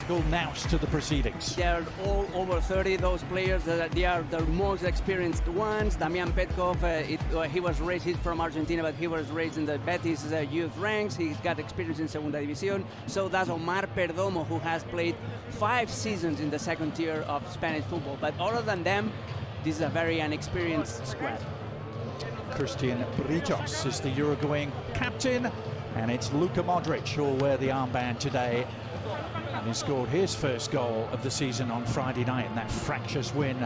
nous to the proceedings. They're all over 30, those players. They are the most experienced ones. Damian Petkov, he was raised, he's from Argentina, but he was raised in the Betis youth ranks. He's got experience in Segunda División. So does Omar Perdomo, who has played 5 seasons in the second tier of Spanish football. But other than them, this is a very inexperienced squad. Christian Britos is the Uruguayan captain, and it's Luka Modric who will wear the armband today. And he scored his first goal of the season on Friday night in that fractious win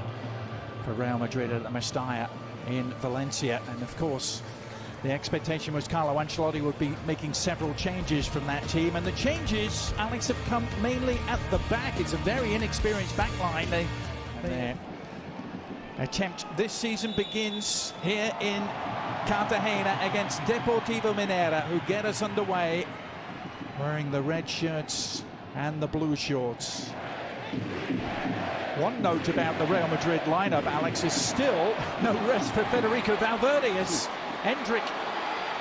for Real Madrid at the Mestalla in Valencia. And of course, the expectation was Carlo Ancelotti would be making several changes from that team. And the changes, Alex, have come mainly at the back. It's a very inexperienced back line. Their attempt this season begins here in Cartagena against Deportiva Minera, who get us underway wearing the red shirts and the blue shorts. One note about the Real Madrid lineup, Alex, is still no rest for Federico Valverde as Endrick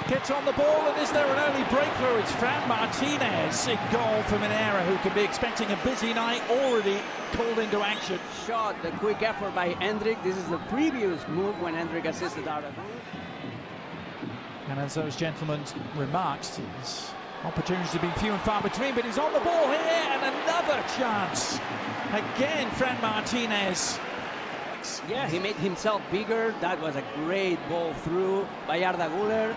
gets on the ball, and is there an early breakthrough? It's Fran Martinez in goal for Minera, who can be expecting a busy night, already called into action. Shot, the quick effort by Endrick. This is the previous move when Endrick assisted Arda. And as those gentlemen remarked, his opportunities have been few and far between, but he's on the ball here, and another chance. Again, Fran Martinez. Yeah, he made himself bigger. That was a great ball through by Arda Güler.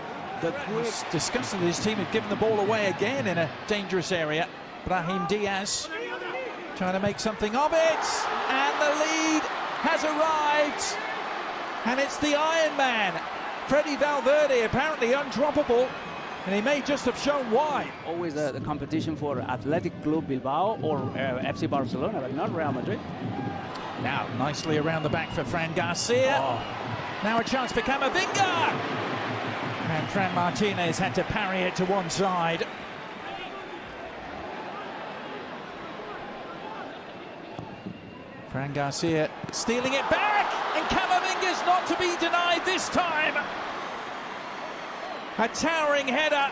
It's disgusting that his team had given the ball away again in a dangerous area. Brahim Diaz trying to make something of it, and the lead has arrived, and it's the Iron Man, Freddy Valverde, apparently undroppable, and he may just have shown why. Always the competition for Athletic Club Bilbao or FC Barcelona, but not Real Madrid. Now nicely around the back for Fran Garcia. Now a chance for Camavinga, and Fran Martinez had to parry it to one side. Fran Garcia stealing it back, and Camavinga's not to be denied this time. A towering header.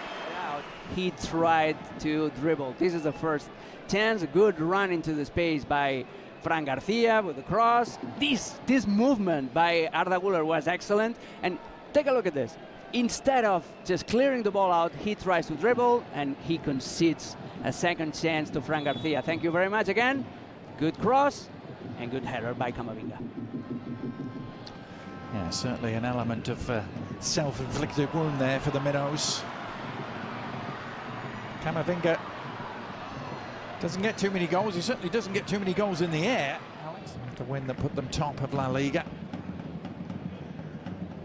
He tried to dribble. This is the first chance. A good run into the space by Fran Garcia with the cross. This movement by Arda Güler was excellent. And take a look at this. Instead of just clearing the ball out, he tries to dribble, and he concedes a second chance to Fran Garcia. Thank you very much again. Good cross and good header by Camavinga. Yeah, certainly an element of self-inflicted wound there for the Minnows. Camavinga doesn't get too many goals. He certainly doesn't get too many goals in the air. Alex, the win that put them top of La Liga.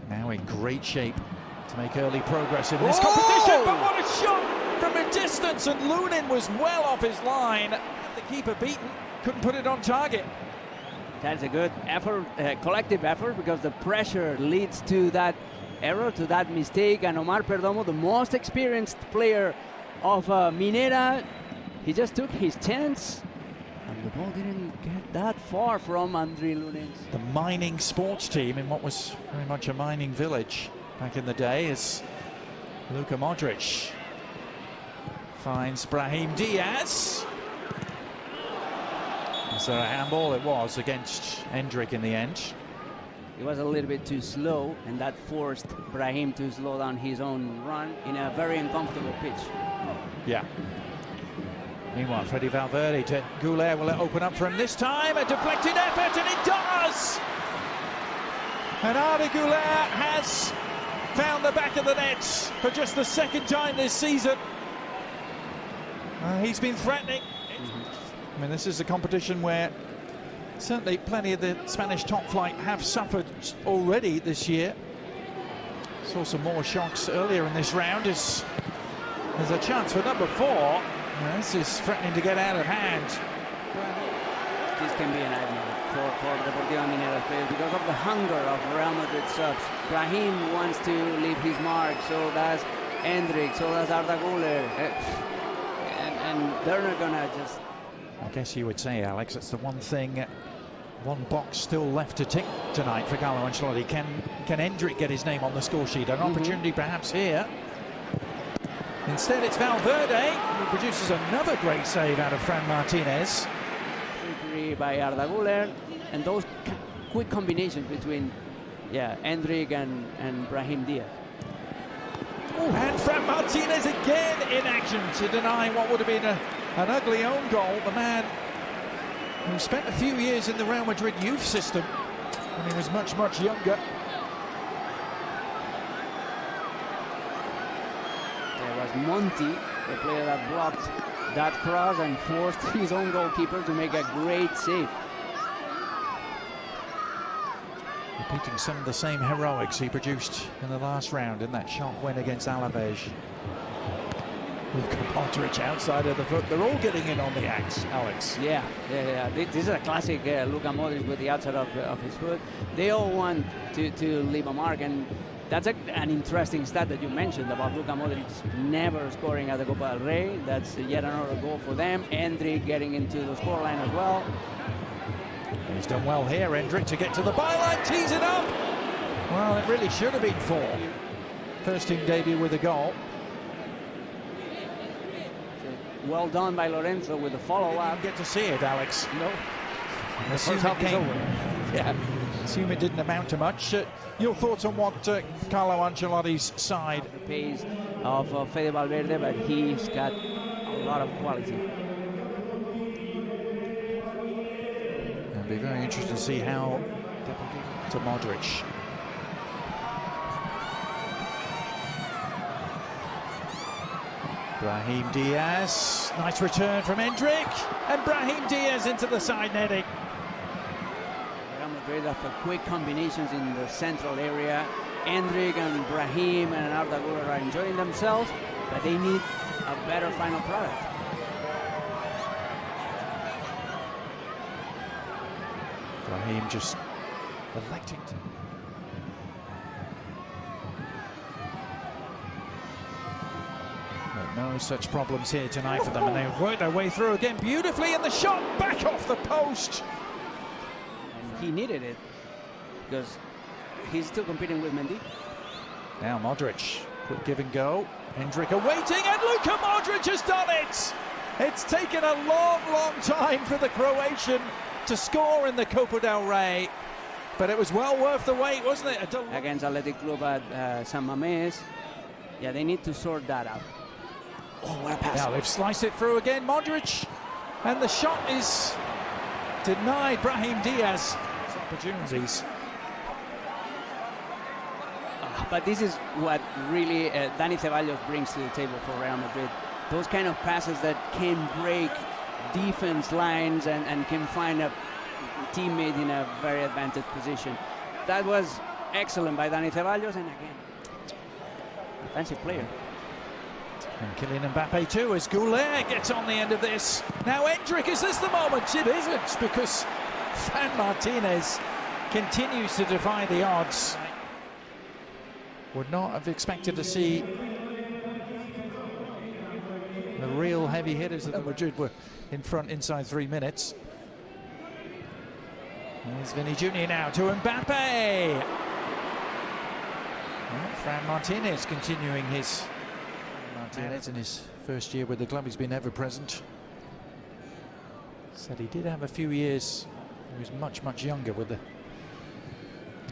Now in great shape to make early progress in this competition. But what a shot from a distance, and Lunin was well off his line. The keeper beaten, couldn't put it on target. That's a good effort, collective effort, because the pressure leads to that error, to that mistake. And Omar Perdomo, the most experienced player of Minera, he just took his chance, and the ball didn't get that far from Andre Lunin. The mining sports team in what was very much a mining village back in the day is Luka Modric. Finds Brahim Diaz. Is there a handball? It was against Endrick in the end. He was a little bit too slow, and that forced Brahim to slow down his own run in a very uncomfortable pitch. Yeah. Meanwhile, Freddy Valverde to Güler. Will it open up for him this time? A deflected effort, and it does! And Arda Güler has found the back of the net for just the second time this season. He's been threatening. I mean, this is a competition where certainly plenty of the Spanish top flight have suffered already this year. Saw some more shocks earlier in this round. There's a chance for number 4. This is threatening to get out of hand. This can be a nightmare for Deportiva Minera players because of the hunger of Real Madrid subs. Brahim wants to leave his mark, so does Endrick, so does Arda Güler. And they're not gonna just... I guess you would say, Alex, that's the one thing, one box still left to tick tonight for Carlo Ancelotti. Can Endrick get his name on the score sheet? An opportunity perhaps here. Instead, it's Valverde who produces another great save out of Fran Martinez. Trickery by Arda Güler, and those quick combinations between Endrick and Brahim Diaz. And Fran Martinez again in action to deny what would have been an ugly own goal. The man who spent a few years in the Real Madrid youth system when he was much, much younger. There was Monti, the player that blocked that cross and forced his own goalkeeper to make a great save. Repeating some of the same heroics he produced in the last round in that shot win against Alaves. Luka Modric outside of the foot. They're all getting in on the axe, Alex. Yeah. This is a classic Luka Modric with the outside of his foot. They all want to leave a mark, and that's an interesting stat that you mentioned about Luka Modric never scoring at the Copa del Rey. That's yet another goal for them. Endrick getting into the scoreline as well. He's done well here, Endrick, to get to the byline, tees it up. Well, it really should have been 4. First team debut with a goal. So, well done by Lorenzo with the follow-up. Get to see it, Alex. No. Assume it came. Yeah. Assume it didn't amount to much. Your thoughts on what Carlo Ancelotti's side? The pace of Fede Valverde, but he's got a lot of quality. It'll be very interesting to see how to Modric. Brahim Diaz, nice return from Endrick, and Brahim Diaz into the side netting. Real Madrid after quick combinations in the central area. Endrick and Brahim and Arda Güler are enjoying themselves, but they need a better final product. Brahim just electing to. But no such problems here tonight for them, and they work their way through again beautifully, and the shot back off the post. And he needed it because he's still competing with Mendy. Now Modric, quick give and go. Endrick awaiting, and Luka Modric has done it! It's taken a long, long time for the Croatian to score in the Copa del Rey, but it was well worth the wait, wasn't it? Against Athletic Club at San Mamés. Yeah, they need to sort that out. Oh, what a pass. Now they've sliced it through again, Modric, and the shot is denied. Brahim Diaz. Opportunities. But this is what really Dani Ceballos brings to the table for Real Madrid. Those kind of passes that can break defense lines and can find a teammate in a very advantaged position. That was excellent by Dani Ceballos, and again, defensive player. And Kylian Mbappe too, as Güler gets on the end of this. Now Endrick, is this the moment? It isn't, because Fran Martinez continues to defy the odds. Would not have expected to see the real heavy hitters of the Madrid were in front inside 3 minutes. Here's Vinny Jr. now to Mbappe. Well, Fran Martinez continuing his... Martinez in his first year with the club, he's been ever present. Said he did have a few years, he was much, much younger with the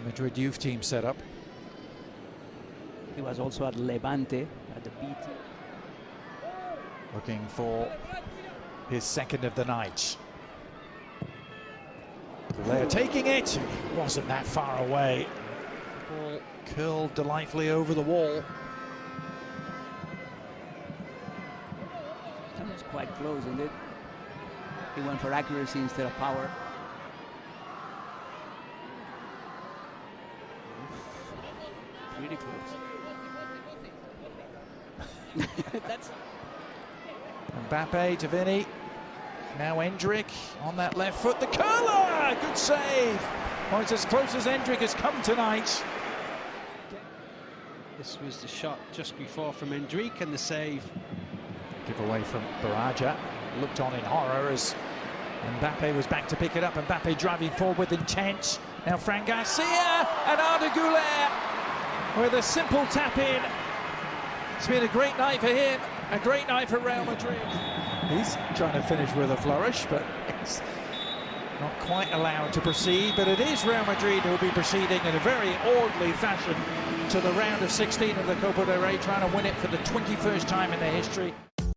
Madrid youth team set up. He was also at Levante, at the B team. Looking for his second of the night. They're taking it. It wasn't that far away. Ball curled delightfully over the wall. That was quite close, isn't it? He went for accuracy instead of power. Pretty close. That's Mbappe to Vinny. Now Endrick on that left foot. The curler! Good save. Well, it's as close as Endrick has come tonight. This was the shot just before from Endrick, and the save. Give away from Baraja. Looked on in horror as Mbappe was back to pick it up. Mbappe driving forward with intent. Now Fran Garcia and Arda Güler with a simple tap in It's been a great night for him, a great night for Real Madrid. He's trying to finish with a flourish, but it's not quite allowed to proceed. But it is Real Madrid who will be proceeding in a very orderly fashion to the round of 16 of the Copa del Rey, trying to win it for the 21st time in their history.